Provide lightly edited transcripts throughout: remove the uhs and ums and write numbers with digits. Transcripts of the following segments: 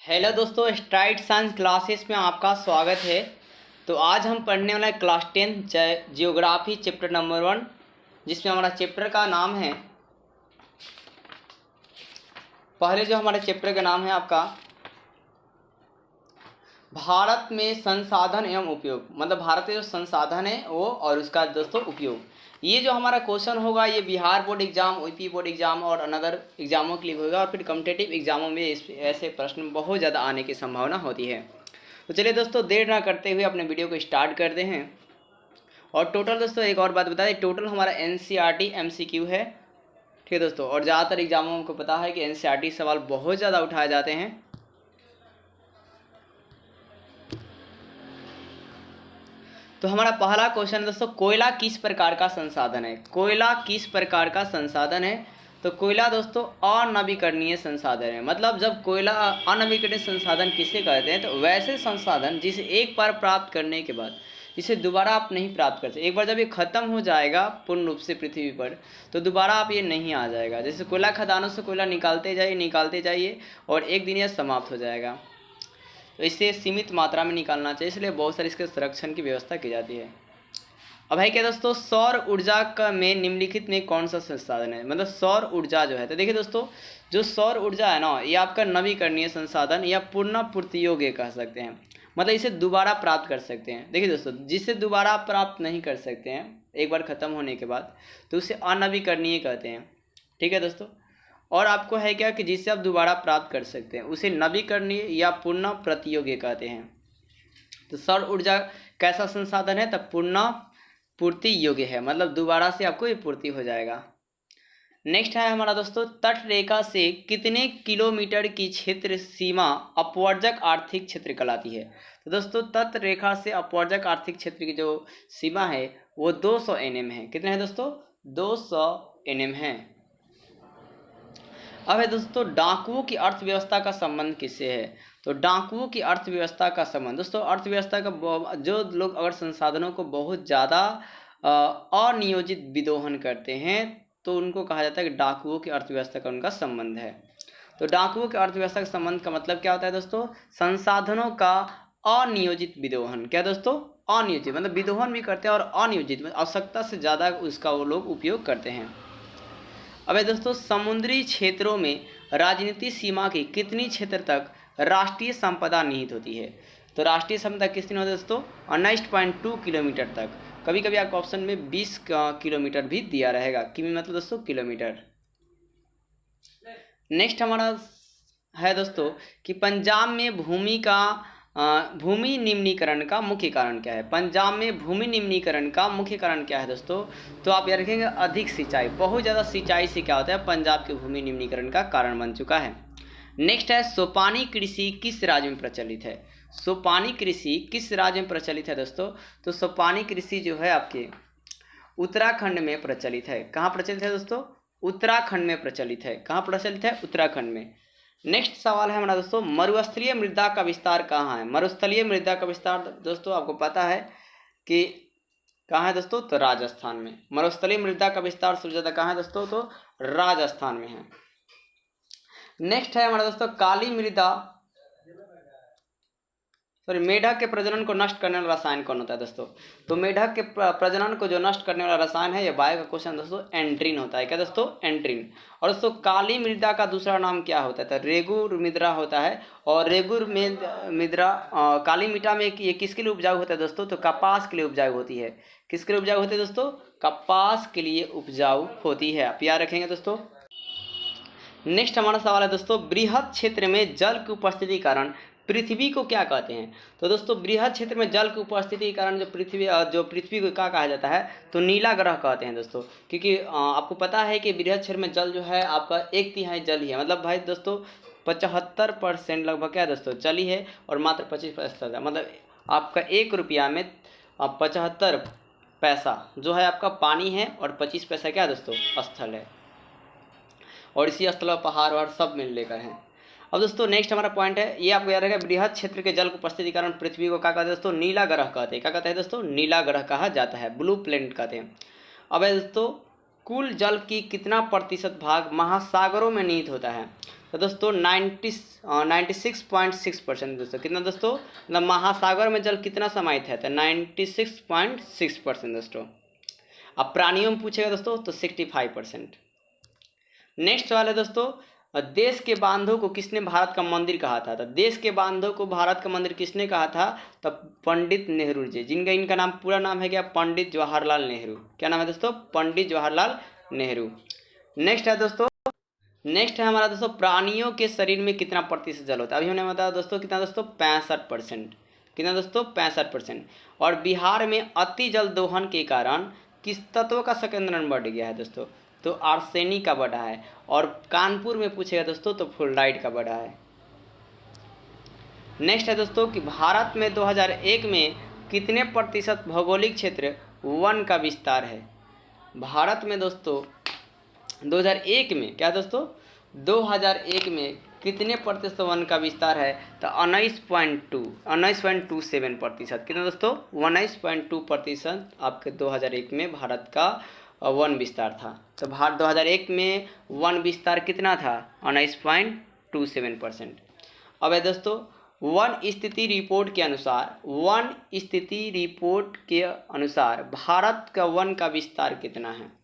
Hello दोस्तों, straight science classes में आपका स्वागत है। तो आज हम पढ़ने वाला है क्लास 10 जियोग्राफी चैप्टर नंबर 1, जिसमें हमारा चैप्टर का नाम है, पहले जो हमारे चैप्टर का नाम है आपका भारत में संसाधन एवं उपयोग, मतलब भारत के जो संसाधन है वो और उसका दोस्तों उपयोग। ये जो हमारा क्वेश्चन होगा ये Bihar board exam, UP board exam और अनदर एग्जामों के लिए होगा, और फिर कॉम्पिटेटिव एग्जामों में ऐसे प्रश्न बहुत ज़्यादा आने की संभावना होती है। तो चलिए दोस्तों, देर ना करते हुए अपने वीडियो को स्टार्ट करते हैं। और टोटल दोस्तों एक और बात बता दें, टोटल हमारा NCERT MCQ है, ठीक है दोस्तों। और ज़्यादातर एग्जामों को पता है कि NCERT सवाल बहुत ज़्यादा उठाए जाते हैं। तो हमारा पहला क्वेश्चन दोस्तों, कोयला किस प्रकार का संसाधन है? कोयला किस प्रकार का संसाधन है? तो कोयला दोस्तों अनवीकरणीय संसाधन है। मतलब जब कोयला अनवीकरणीय संसाधन किसे कहते हैं, तो वैसे संसाधन जिसे एक बार प्राप्त करने के बाद इसे दोबारा आप नहीं प्राप्त कर सकते। एक बार जब ये ख़त्म हो जाएगा पूर्ण रूप से पृथ्वी पर, तो दोबारा आप ये नहीं आ जाएगा। जैसे कोयला खदानों से कोयला निकालते जाइए और एक दिन यह समाप्त हो जाएगा। तो इसे सीमित मात्रा में निकालना चाहिए, इसलिए बहुत सारी इसके संरक्षण की व्यवस्था की जाती है। अब है क्या दोस्तों, सौर ऊर्जा का में निम्नलिखित में कौन सा संसाधन है? मतलब सौर ऊर्जा जो है, तो देखिए दोस्तों, जो सौर ऊर्जा है ना, ये आपका नवीकरणीय संसाधन या पुनःपूर्ति योग्य कह सकते हैं। मतलब इसे दोबारा प्राप्त कर सकते हैं। देखिए दोस्तों, जिसे दोबारा प्राप्त नहीं कर सकते हैं एक बार ख़त्म होने के बाद, तो उसे अनवीकरणीय कहते हैं, ठीक है दोस्तों। और आपको है क्या कि जिसे आप दोबारा प्राप्त कर सकते हैं उसे नवीकरणीय या पुनः प्रतियोगी कहते हैं। तो सौर ऊर्जा कैसा संसाधन है? तब पुनः पूर्ति योग्य है, मतलब दोबारा से आपको ये पूर्ति हो जाएगा। नेक्स्ट है हमारा दोस्तों, तट रेखा से कितने किलोमीटर की क्षेत्र सीमा अपवर्जक आर्थिक क्षेत्र कहलाती है? तो दोस्तों तट रेखा से अपवर्जक आर्थिक क्षेत्र की जो सीमा है वो 200 NM है। कितने हैं दोस्तों? 200 NM है। अब है दोस्तों, डाकुओं की अर्थव्यवस्था का संबंध किससे है? तो डाकुओं की अर्थव्यवस्था का संबंध दोस्तों, अर्थव्यवस्था का जो लोग अगर संसाधनों को बहुत ज़्यादा अनियोजित विदोहन करते हैं तो उनको कहा जाता है कि डाकुओं की अर्थव्यवस्था का उनका संबंध है। तो डाकुओं की अर्थव्यवस्था का संबंध का मतलब क्या होता है दोस्तों? संसाधनों का अनियोजित विदोहन। क्या दोस्तों? अनियोजित, मतलब विदोहन भी करते हैं और अनियोजित, मतलब आवश्यकता से ज़्यादा उसका वो लोग उपयोग करते हैं। अब दोस्तों, समुद्री क्षेत्रों में राजनीतिक सीमा की कितनी क्षेत्र तक राष्ट्रीय संपदा निहित होती है? तो राष्ट्रीय संपदा कितनी होती है दोस्तों? 19.2 किलोमीटर तक। कभी कभी आपको ऑप्शन में 20 किलोमीटर भी दिया रहेगा, किमी मतलब दोस्तों किलोमीटर। नेक्स्ट हमारा है दोस्तों कि पंजाब में भूमि निम्नीकरण का मुख्य कारण क्या है? पंजाब में भूमि निम्नीकरण का मुख्य कारण क्या है दोस्तों? तो आप याद रखेंगे अधिक सिंचाई। बहुत ज़्यादा सिंचाई से क्या होता है? पंजाब के भूमि निम्नीकरण का कारण बन चुका है। नेक्स्ट है, सोपानी कृषि किस राज्य में प्रचलित है? सोपानी कृषि किस राज्य में प्रचलित है दोस्तों? तो सोपानी कृषि जो है आपके उत्तराखंड में प्रचलित है। कहाँ प्रचलित है दोस्तों? उत्तराखंड में प्रचलित है। कहाँ प्रचलित है? उत्तराखंड में। नेक्स्ट सवाल है हमारा दोस्तों, मरुस्थलीय मृदा का विस्तार कहाँ है? मरुस्थलीय मृदा का विस्तार दोस्तों आपको पता है कि कहाँ है दोस्तों? तो राजस्थान में। मरुस्थलीय मृदा का विस्तार सबसे ज़्यादा कहाँ है दोस्तों? तो राजस्थान में है। नेक्स्ट है हमारा दोस्तों, काली मृदा मेढक के प्रजनन को नष्ट करने वाला रसायन कौन होता है दोस्तों? तो मेढक के प्रजनन को जो नष्ट करने वाला रसायन है, ये बायो का क्वेश्चन दोस्तों, एंट्रीन होता है। क्या दोस्तों? एंट्रीन। और दोस्तों काली मृदा का दूसरा नाम क्या होता है? तो रेगुर मृदा होता है। और रेगुर मृदा काली मृदा में ये किसके लिए उपजाऊ होता है दोस्तों? तो कपास के लिए उपजाऊ होती है। किसके लिए उपजाऊ होती है दोस्तों? कपास के लिए उपजाऊ होती है। आप याद रखेंगे दोस्तों। नेक्स्ट हमारा सवाल है दोस्तों, बृहद क्षेत्र में जल की उपस्थिति के कारण पृथ्वी को क्या कहते हैं? तो दोस्तों बृहद क्षेत्र में जल की उपस्थिति के कारण जो पृथ्वी को क्या कहा जाता है? तो नीला ग्रह कहते हैं दोस्तों। क्योंकि आपको पता है कि बृहद क्षेत्र में जल जो है आपका 1/3 जल ही है। मतलब भाई दोस्तों 75% लगभग क्या है दोस्तों? जल ही है, और मात्र 25% है। मतलब आपका 1 रुपया में 75 पैसा जो है आपका पानी है, और 25 पैसा क्या है दोस्तों? स्थल है। और इसी स्थल पर पहाड़ वहाड़ सब मिल लेकर हैं। अब दोस्तों नेक्स्ट हमारा पॉइंट है, ये आपको याद रखेगा, बृहद क्षेत्र के जल की उपस्थिति के कारण पृथ्वी को क्या कहते हैं दोस्तों? नीला ग्रह कहते हैं। क्या कहते हैं दोस्तों? नीला ग्रह कहा जाता है, ब्लू प्लैनेट कहते हैं। अब दोस्तों, कुल जल की कितना प्रतिशत भाग महासागरों में निहित होता है? तो दोस्तों 96.6% दोस्तों। कितना दोस्तों, मतलब महासागर में जल कितना समाहित है, तो 96.6% दोस्तों। अब प्राणियों में पूछेगा दोस्तों तो 65%। नेक्स्ट वाले दोस्तों, देश के बांधों को किसने भारत का मंदिर कहा था, तो देश के बांधों को भारत का मंदिर किसने कहा था, तो पंडित नेहरू जी, जिनका इनका नाम पूरा नाम है क्या, पंडित जवाहरलाल नेहरू। क्या नाम है दोस्तों, पंडित जवाहरलाल नेहरू। नेक्स्ट है दोस्तों, नेक्स्ट है हमारा दोस्तों, प्राणियों के शरीर में कितना प्रतिशत जल होता है। अभी हमने बताया दोस्तों कितना दोस्तों, 65%। कितना दोस्तों, 65%। और बिहार में अति जल दोहन के कारण किस तत्व का संकेंद्रण बढ़ गया है दोस्तों, तो आर्सेनिक का बढ़ा है। और कानपुर में पूछेगा दोस्तों तो फ्लोराइड का बढ़ा है। नेक्स्ट है दोस्तों कि भारत में 2001 में कितने प्रतिशत भौगोलिक क्षेत्र वन का विस्तार है। भारत में दोस्तों 2001 में क्या दोस्तों, 2001 में कितने प्रतिशत वन का विस्तार है, तो 19.27%। कितना दोस्तों, 19.2% आपके 2001 में भारत का वन विस्तार था। तो भारत 2001 में वन विस्तार कितना था, 19.27%। अब है दोस्तों, वन स्थिति रिपोर्ट के अनुसार, वन स्थिति रिपोर्ट के अनुसार भारत का वन का विस्तार कितना है।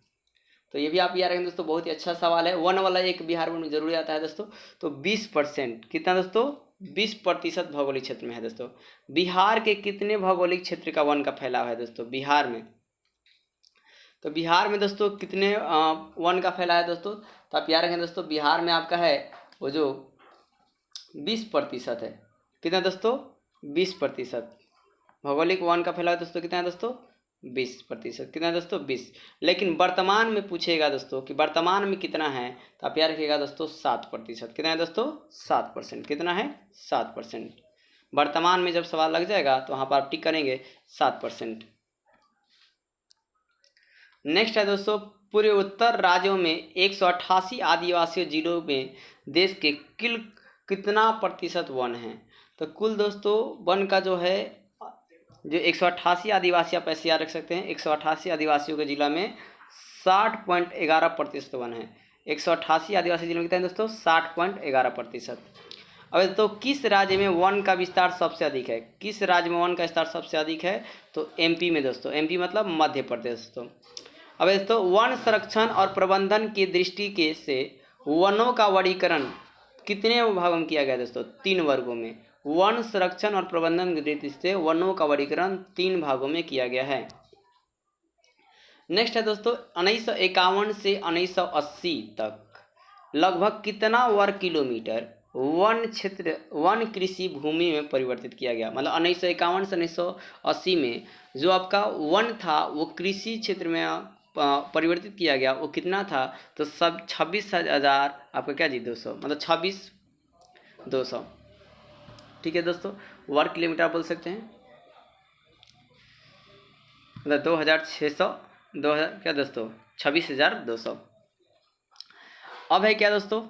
तो ये भी आप याद रखेंगे दोस्तों, बहुत ही अच्छा सवाल है। वन वाला एक बिहार में जरूरी आता है दोस्तों। तो 20%, कितना दोस्तों, 20% भौगोलिक क्षेत्र में है दोस्तों। बिहार के कितने भौगोलिक क्षेत्र का वन का फैलाव है दोस्तों, बिहार में, तो बिहार में दोस्तों कितने वन का फैलाव है दोस्तों, तो आप याद रखें दोस्तों, बिहार में आपका है वो जो 20% है। कितना दोस्तों, 20% भौगोलिक वन का फैलाव दोस्तों कितना है दोस्तों, 20%। कितना दोस्तों, 20। लेकिन वर्तमान में पूछेगा दोस्तों कि वर्तमान में कितना है, तो आप याद रखिएगा दोस्तों 7%। कितना है दोस्तों, 7%। कितना है, 7%। वर्तमान में जब सवाल लग जाएगा तो वहाँ पर आप टिक करेंगे 7%। नेक्स्ट है दोस्तों, पूर्वी उत्तर राज्यों में 188 आदिवासी जिलों में देश के कुल कितना प्रतिशत वन है। तो कुल दोस्तों वन का जो है, जो 188 आदिवासी, आप ऐसे याद रख सकते हैं, 188 आदिवासियों के जिला में 60.11% वन है। 188 आदिवासी जिलों में कितना है दोस्तों, 60.11%। अब तो किस राज्य में वन का विस्तार सबसे अधिक है, किस राज्य में वन का विस्तार सबसे अधिक है, तो एमपी में दोस्तों। एमपी मतलब मध्य प्रदेश दोस्तों। अब दोस्तों, वन संरक्षण और प्रबंधन की दृष्टि के से वनों का वर्गीकरण कितने भागों में किया गया दोस्तों, 3 वर्गों में। वन संरक्षण और प्रबंधन की दृष्टि से वनों का वर्गीकरण 3 भागों में किया गया है। नेक्स्ट है दोस्तों, 1951 से 1980 तक लगभग कितना वर्ग किलोमीटर वन क्षेत्र, वन कृषि भूमि में परिवर्तित किया गया। मतलब 1951 से 1980 में जो आपका वन था वो कृषि क्षेत्र में परिवर्तित किया गया, वो कितना था, तो सब 26,000 आपका क्या जी 200, मतलब 26,200। ठीक है दोस्तों, वर्ग किलोमीटर बोल सकते हैं, मतलब 2,600, 2000 क्या दोस्तों, 26,200। अब है क्या दोस्तों,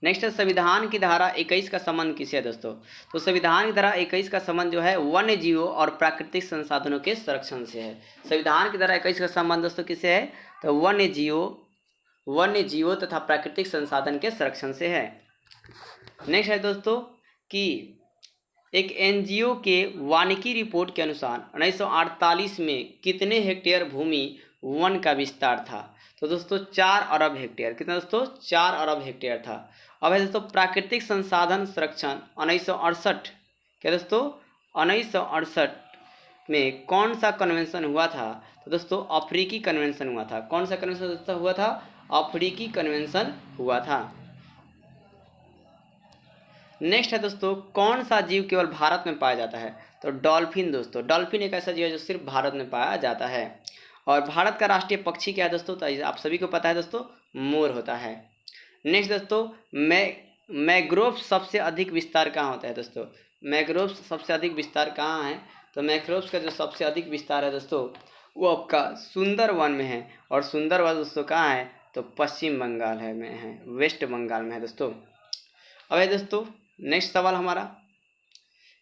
नेक्स्ट है संविधान की धारा 21 का संबंध किससे है दोस्तों। तो संविधान की धारा 21 का संबंध जो है वन्य जीवों और प्राकृतिक संसाधनों के संरक्षण से है। संविधान की धारा 21 का संबंध दोस्तों किससे है, तो वन्य जीवों तथा प्राकृतिक संसाधन के संरक्षण से है। नेक्स्ट है दोस्तों कि एक एनजीओ के वानिकी रिपोर्ट के अनुसार 1948 में कितने हेक्टेयर भूमि वन का विस्तार था। तो दोस्तों 4 अरब हेक्टेयर। कितना दोस्तों, 4 अरब हेक्टेयर था। अब है दोस्तों प्राकृतिक संसाधन संरक्षण 1968, क्या दोस्तों 1968 में कौन सा कन्वेंशन हुआ था, तो दोस्तों अफ्रीकी कन्वेंशन हुआ था। कौन सा कन्वेंशन दोस्तों हुआ था, अफ्रीकी कन्वेंशन हुआ था। नेक्स्ट है दोस्तों, कौन सा जीव केवल भारत में पाया जाता है, तो डॉल्फिन दोस्तों। डॉल्फिन एक ऐसा जीव है जो सिर्फ भारत में पाया जाता है। और भारत का राष्ट्रीय पक्षी क्या है दोस्तों, तो आप सभी को पता है दोस्तों, मोर होता है। नेक्स्ट दोस्तों, मैंग्रोव सबसे अधिक विस्तार कहाँ होता है दोस्तों। मैंग्रोव सबसे अधिक विस्तार कहाँ है, तो मैंग्रोव का जो सबसे अधिक विस्तार है दोस्तों वो आपका सुंदरवन में है। और सुंदरवन दोस्तों कहाँ है, तो पश्चिम बंगाल में है, वेस्ट बंगाल में है दोस्तों। अब है दोस्तों नेक्स्ट सवाल हमारा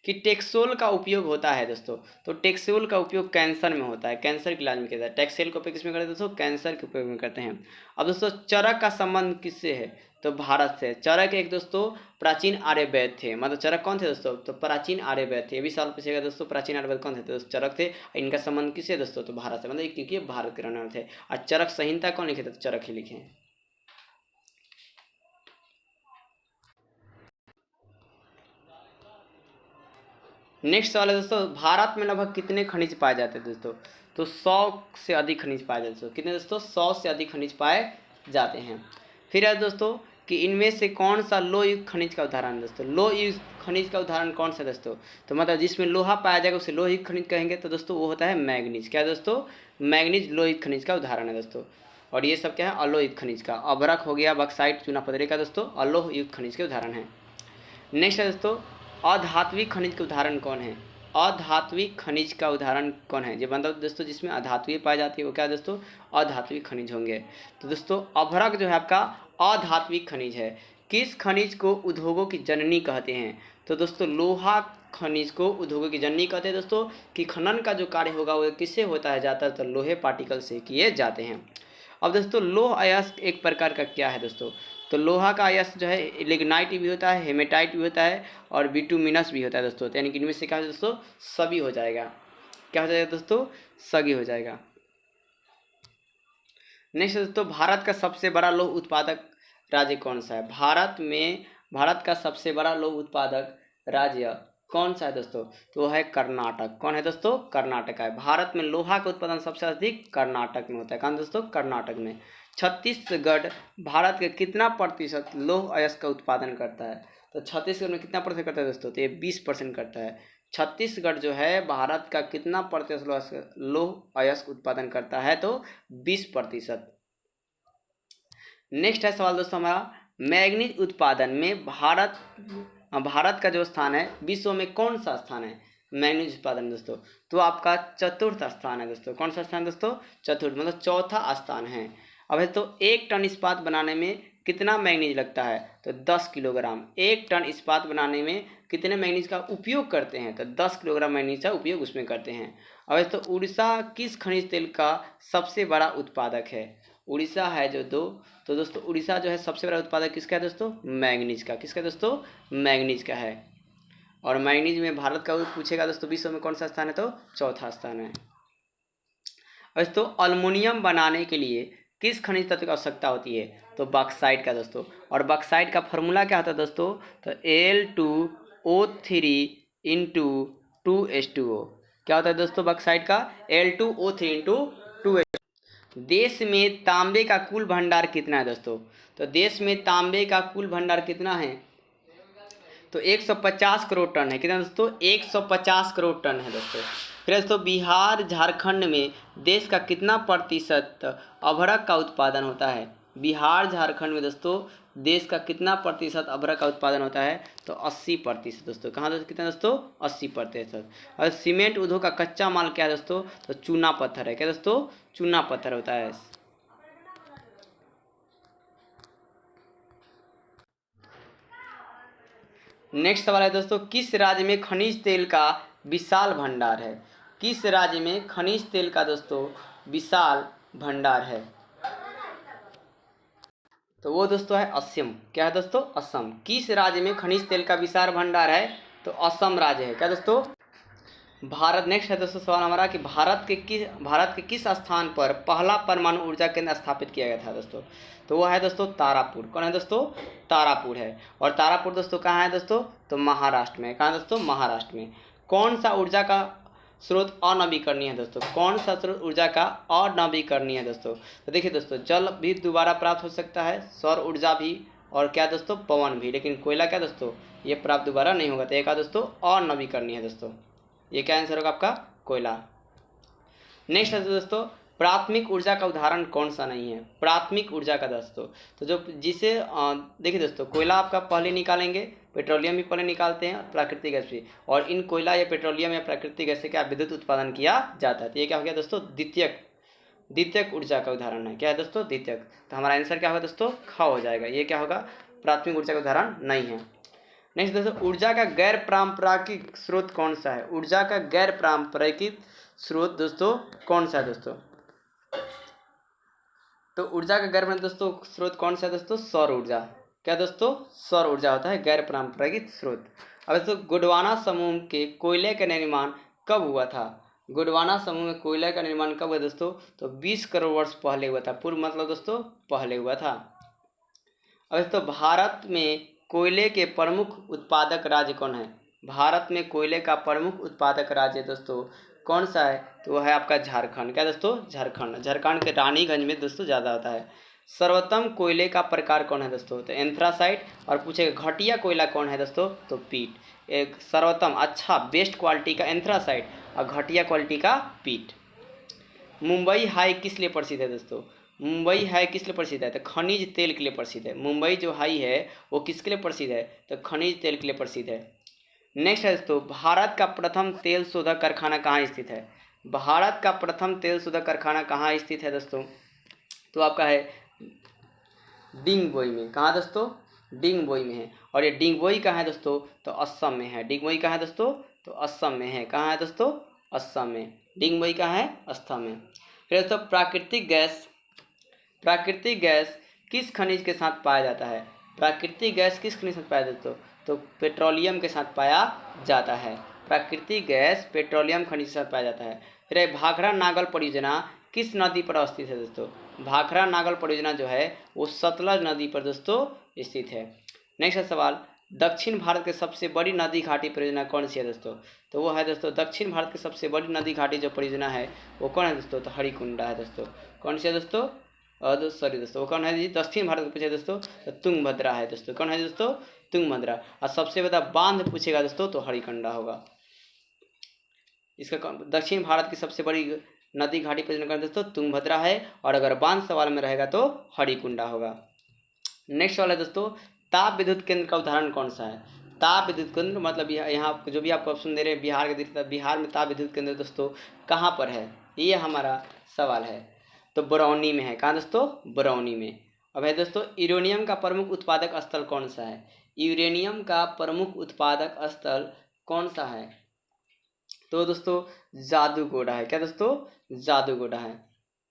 कि टेक्सोल का उपयोग होता है दोस्तों। तो टेक्सोल का उपयोग कैंसर में होता है, कैंसर के इलाज में किया जाता है। टेक्सोल का उपयोग किसमें करते हैं दोस्तों? कैंसर के उपयोग में करते हैं। अब दोस्तों चरक का संबंध किससे है? तो भारत से। चरक एक दोस्तों प्राचीन आर्यवैद्य थे। मतलब चरक कौन थे दोस्तों? तो प्राचीन आर्यवैद्य थे। ये भी सवाल पूछेगा दोस्तों, प्राचीन आर्यवैद्य कौन थे? तो चरक थे। इनका संबंध किससे दोस्तों? तो भारत से। मतलब क्योंकि भारत के रहने वाले थे। और चरक संहिता कौन लिखे थे? तो चरक ही लिखे हैं। नेक्स्ट सवाल है दोस्तों, भारत में लगभग कितने खनिज पाए जाते हैं दोस्तों? तो 100 से अधिक खनिज पाए जाते हैं दोस्तों। कितने दोस्तों? 100 से अधिक खनिज पाए जाते हैं। फिर है दोस्तों कि इनमें से कौन सा लोह युक्त खनिज का उदाहरण है दोस्तों? लोह युक्त खनिज का उदाहरण कौन सा दोस्तों? तो मतलब जिसमें लोहा पाया जाएगा उसे लोह युक्त खनिज कहेंगे। तो दोस्तों वो होता है मैग्नीज। क्या दोस्तों? मैग्नीज लोह युक्त खनिज का उदाहरण है दोस्तों। और ये सब क्या है? अलोह युक्त खनिज का। अभ्रक हो गया, बक्साइट, चूना पत्थर का दोस्तों अलोह युक्त खनिज के उदाहरण है। नेक्स्ट है दोस्तों, अधात्विक खनिज के उदाहरण कौन है? अधात्विक खनिज का उदाहरण कौन है? जो मतलब दोस्तों जिसमें अधात्विक पाई जाती है वो क्या है दोस्तों? अधात्विक खनिज होंगे। तो दोस्तों अभ्रक जो है आपका अधात्विक खनिज है। किस खनिज को उद्योगों की जननी कहते हैं? तो दोस्तों लोहा खनिज को उद्योगों की जननी कहते हैं दोस्तों। कि खनन का जो कार्य होगा वो किससे होता है? ज़्यादातर तो लोहे पार्टिकल से किए जाते हैं। अब दोस्तों लोह अयस्क एक प्रकार का क्या है दोस्तों? तो लोहा का अयस्क जो है लिग्नाइट भी होता है, हेमेटाइट भी होता है और बिटुमिनस भी होता है दोस्तों। यानी कि इनमें से क्या है दोस्तों? सभी हो जाएगा। क्या हो जाएगा दोस्तों? सभी हो जाएगा। नेक्स्ट दोस्तों, भारत का सबसे बड़ा लौह उत्पादक राज्य कौन सा है? भारत का सबसे बड़ा लौह उत्पादक राज्य कौन सा है दोस्तों? तो वो है कर्नाटक। कौन है दोस्तों? कर्नाटक है। भारत में लोहा का उत्पादन सबसे अधिक कर्नाटक में होता है। कहाँ दोस्तों? कर्नाटक में। छत्तीसगढ़ भारत के कितना प्रतिशत लौह अयस्क का उत्पादन करता है? तो छत्तीसगढ़ में कितना प्रतिशत करता है दोस्तों? तो ये 20% करता है। छत्तीसगढ़ जो है भारत का कितना प्रतिशत लौह अयस्क उत्पादन करता है? तो 20%। नेक्स्ट है सवाल दोस्तों हमारा, मैग्नीज उत्पादन में भारत का जो स्थान है विश्व में कौन सा स्थान है मैग्नीज उत्पादन दोस्तों? तो आपका चतुर्थ स्थान है दोस्तों। कौन सा स्थान दोस्तों? चतुर्थ, मतलब चौथा स्थान है। अब है तो 1 टन इस्पात बनाने में कितना मैग्नीज लगता है? तो 10 किलोग्राम। 1 टन इस्पात बनाने में कितने मैग्नीज का उपयोग करते हैं? तो 10 किलोग्राम मैग्नीज का उपयोग उसमें करते हैं। अब तो उड़ीसा किस खनिज तेल का सबसे बड़ा उत्पादक है? उड़ीसा है जो तो दोस्तों उड़ीसा जो है सबसे बड़ा उत्पादक किसका है दोस्तों? मैग्नीज का। किसका दोस्तों? मैग्नीज का है। और मैग्नीज में भारत का पूछेगा दोस्तों विश्व में कौन सा स्थान है? तो चौथा स्थान है। दोस्तों अल्मुनियम बनाने के लिए किस खनिज तत्व की आवश्यकता होती है? तो बॉक्साइट का दोस्तों। और बॉक्साइट का फॉर्मूला क्या होता है दोस्तों? तो Al2O3 इंटू 2H2O। क्या होता है दोस्तों बॉक्साइट का? Al2O3 into 2H2O। देश में तांबे का कुल भंडार कितना है दोस्तों? तो देश में तांबे का कुल भंडार कितना है? तो 150 करोड़ टन है। कितना दोस्तों? 150 करोड़ टन है दोस्तों। फिर दोस्तों बिहार झारखंड में देश का कितना प्रतिशत अभ्रक का उत्पादन होता है? बिहार झारखंड में दोस्तों देश का कितना प्रतिशत अभ्रक का उत्पादन होता है? तो 80% दोस्तों। कहाँ दोस्तों? कितना दोस्तों? 80%। और सीमेंट उद्योग का कच्चा माल क्या है दोस्तों? तो चूना पत्थर है। क्या दोस्तों? चूना पत्थर होता है। नेक्स्ट सवाल है दोस्तों, किस राज्य में खनिज तेल का विशाल भंडार है? किस राज्य में खनिज तेल का दोस्तों विशाल भंडार है? तो वो दोस्तों है असम। क्या है दोस्तों? असम। किस राज्य में खनिज तेल का विशाल भंडार है? तो असम राज्य है। क्या दोस्तों? भारत। नेक्स्ट है दोस्तों सवाल हमारा कि भारत के किस स्थान पर पहला परमाणु ऊर्जा केंद्र स्थापित किया गया था दोस्तों? तो वो है दोस्तों तारापुर। कौन है दोस्तों? तारापुर है। और तारापुर दोस्तों कहाँ है दोस्तों? तो महाराष्ट्र में। कहाँ दोस्तों? महाराष्ट्र में। कौन सा ऊर्जा का स्रोत अनवीकरणीय है दोस्तों? कौन सा स्रोत ऊर्जा का अनवीकरणीय है दोस्तों? तो देखिए दोस्तों जल भी दोबारा प्राप्त हो सकता है, सौर ऊर्जा भी, और क्या दोस्तों? पवन भी। लेकिन कोयला क्या दोस्तों? ये प्राप्त दोबारा नहीं होगा। तो एक दोस्तों अनवीकरणीय है दोस्तों। ये क्या आंसर होगा आपका? कोयला। नेक्स्ट है दोस्तों प्राथमिक ऊर्जा का उदाहरण कौन सा नहीं है? प्राथमिक ऊर्जा का दोस्तों तो जो जिसे देखिए दोस्तों कोयला आपका पहले निकालेंगे, पेट्रोलियम भी पहले निकालते हैं, प्राकृतिक गैस भी, और इन कोयला या पेट्रोलियम या प्राकृतिक गैस से क्या विद्युत उत्पादन किया जाता है। तो ये क्या हो गया दोस्तों? द्वितीयक ऊर्जा का उदाहरण है। क्या है दोस्तों? द्वितीयक। तो हमारा आंसर क्या होगा दोस्तों? ख हो जाएगा। ये क्या होगा? प्राथमिक ऊर्जा का उदाहरण नहीं है। नेक्स्ट दोस्तों, ऊर्जा का गैर पारंपरिक स्रोत कौन सा है? ऊर्जा का गैर पारंपरिक स्रोत दोस्तों कौन सा है दोस्तों? तो ऊर्जा का गैर दोस्तों स्रोत कौन सा है दोस्तों? सौर ऊर्जा। क्या दोस्तों? सौर ऊर्जा होता है गैर पारंपरिक स्रोत। अब दोस्तों, गोंडवाना समूह के कोयले का निर्माण कब हुआ था? गोंडवाना समूह में कोयले का निर्माण कब हुआ दोस्तों? तो 20 करोड़ वर्ष पहले हुआ था। पूर्व मतलब दोस्तों पहले हुआ था। अब दोस्तों, भारत में कोयले के प्रमुख उत्पादक राज्य कौन है? भारत में कोयले का प्रमुख उत्पादक राज्य दोस्तों कौन सा है? तो वह है आपका झारखंड। क्या दोस्तों? झारखंड। झारखंड के रानीगंज में दोस्तों ज़्यादा होता है। सर्वोत्तम कोयले का प्रकार कौन है दोस्तों? तो एंथ्रासाइट। और पूछेगा घटिया कोयला कौन है दोस्तों? तो पीट। एक सर्वोत्तम अच्छा बेस्ट क्वालिटी का एंथ्रासाइट और घटिया क्वालिटी का पीट। मुंबई हाई किस लिए प्रसिद्ध है दोस्तों? मुंबई हाई किस लिए प्रसिद्ध है? तो खनिज तेल के लिए प्रसिद्ध है। मुंबई जो हाई है वो किसके लिए प्रसिद्ध है? तो खनिज तेल के लिए प्रसिद्ध है। नेक्स्ट है दोस्तों, भारत का प्रथम तेल शोधक कारखाना कहाँ स्थित है? भारत का प्रथम तेल शोधक कारखाना कहाँ स्थित है दोस्तों? तो आपका है डिंगबोई में। कहाँ दोस्तों? डिंगबोई में है। और ये डिंगबोई कहाँ है दोस्तों? तो असम में है। डिंगबोई कहाँ है दोस्तों? तो असम में है। कहाँ है दोस्तों? असम में। डिंगबोई कहाँ है? असम में। फिर दोस्तों, प्राकृतिक गैस किस खनिज के साथ पाया जाता है? प्राकृतिक गैस किस खनिज के साथ पाया जाता है? तो पेट्रोलियम के साथ पाया जाता है। प्राकृतिक गैस पेट्रोलियम खनिज के साथ पाया जाता है। फिर भाखड़ा नागल परियोजना किस नदी पर स्थित है दोस्तों? भाखड़ा नागल परियोजना जो है वो सतलज नदी पर दोस्तों स्थित है। नेक्स्ट सवाल, दक्षिण भारत के सबसे बड़ी नदी घाटी परियोजना कौन सी है दोस्तों? तो वो है दोस्तों दक्षिण भारत की सबसे बड़ी नदी घाटी जो परियोजना है वो कौन है दोस्तों? तो हरिकुंडा है दोस्तों। कौन सी है दोस्तों? सॉरी दोस्तों, वो कौन है जी? दक्षिण भारत को पूछे दोस्तों तो तुंगभद्रा है दोस्तों। कौन है दोस्तों? तुंगभद्रा। और सबसे बड़ा बांध पूछेगा दोस्तों तो हरिकंडा होगा। इसका दक्षिण भारत की सबसे बड़ी नदी घाटी परियोजना दोस्तों तुंगभद्रा है। और अगर बांध सवाल में रहेगा तो हरिकुंडा होगा। नेक्स्ट वाला है दोस्तों, ताप विद्युत केंद्र का उदाहरण कौन सा है? ताप विद्युत केंद्र मतलब यहाँ जो भी आपको ऑप्शन दे रहे हैं बिहार के, बिहार में ताप विद्युत केंद्र दोस्तों कहाँ पर है? ये हमारा सवाल है। तो बरौनी में है। कहाँ दोस्तों? बरौनी में। अब है दोस्तों, यूरेनियम का प्रमुख उत्पादक स्थल कौन सा है? यूरेनियम का प्रमुख उत्पादक स्थल कौन सा है? तो दोस्तों जादूगोड़ा है। क्या दोस्तों? जादूगोड़ा है,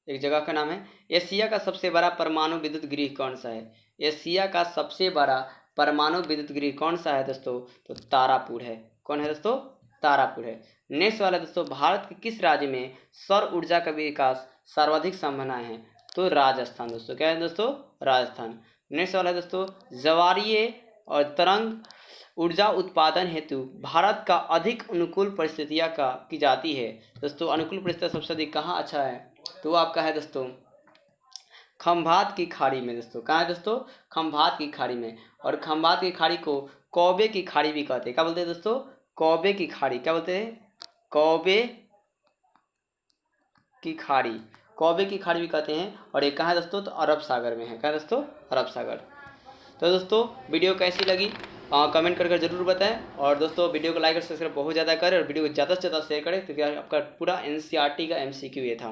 एक जगह का नाम है। एशिया का सबसे बड़ा परमाणु विद्युत गृह कौन सा है? एशिया का सबसे बड़ा परमाणु विद्युत गृह कौन सा है दोस्तों? तो तारापुर है। कौन है दोस्तों? तारापुर है। नेक्स्ट वाला दोस्तों, भारत के किस राज्य में सौर ऊर्जा का विकास सर्वाधिक संभावनाएं हैं? तो राजस्थान दोस्तों। क्या है दोस्तों? राजस्थान। नेक्स्ट वाला है दोस्तों, ज्वारीय और तरंग ऊर्जा उत्पादन हेतु भारत का अधिक अनुकूल परिस्थितियाँ का की जाती है दोस्तों। अनुकूल परिस्थितियाँ सबसे अधिक कहाँ अच्छा है? तो वो आपका है दोस्तों खंभात की खाड़ी में दोस्तों। कहाँ है दोस्तों? खंभात की खाड़ी में। और खंभात की खाड़ी को कौबे की खाड़ी भी कहते हैं। क्या बोलते हैं दोस्तों? कौबे की खाड़ी। क्या बोलते हैं? कौबे की खाड़ी। कौबे की खाड़ी भी कहते हैं। और ये कहाँ है दोस्तों? तो अरब सागर में है। क्या दोस्तों? अरब सागर। तो दोस्तों वीडियो कैसी लगी कमेंट करके ज़रूर बताएं। और दोस्तों वीडियो को लाइक और सब्सक्राइब बहुत ज़्यादा करें और वीडियो को ज़्यादा से ज़्यादा शेयर करें, क्योंकि आपका पूरा NCERT का MCQ ये था।